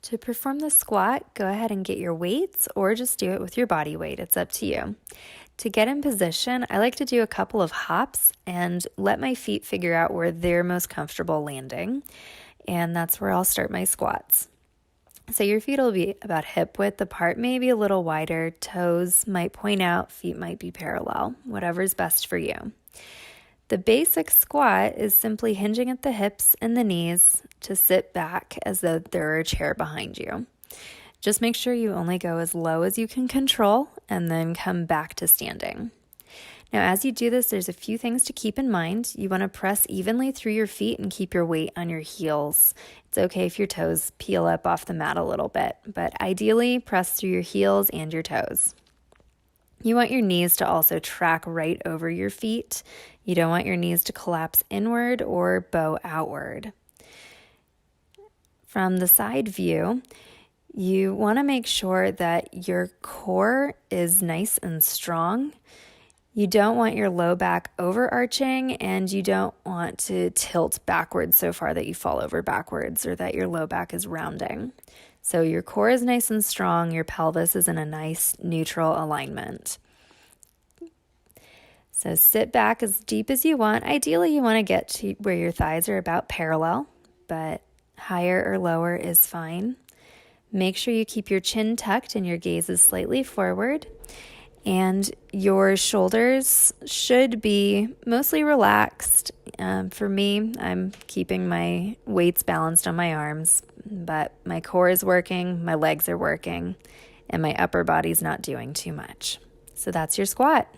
To perform the squat, go ahead and get your weights or just do it with your body weight. It's up to you. To get in position, I like to do a couple of hops and let my feet figure out where they're most comfortable landing. And that's where I'll start my squats. So your feet will be about hip width apart, maybe a little wider. Toes might point out, feet might be parallel, whatever's best for you. The basic squat is simply hinging at the hips and the knees to sit back as though there were a chair behind you. Just make sure you only go as low as you can control and then come back to standing. Now, as you do this, there's a few things to keep in mind. You want to press evenly through your feet and keep your weight on your heels. It's okay if your toes peel up off the mat a little bit, but ideally press through your heels and your toes. You want your knees to also track right over your feet. You don't want your knees to collapse inward or bow outward. From the side view, you want to make sure that your core is nice and strong. You don't want your low back overarching, and you don't want to tilt backwards so far that you fall over backwards or that your low back is rounding. So your core is nice and strong, your pelvis is in a nice neutral alignment. So sit back as deep as you want. Ideally, you want to get to where your thighs are about parallel, but higher or lower is fine. Make sure you keep your chin tucked and your gaze is slightly forward. And your shoulders should be mostly relaxed. For me, I'm keeping my weights balanced on my arms, but my core is working, my legs are working, and my upper body's not doing too much. So that's your squat.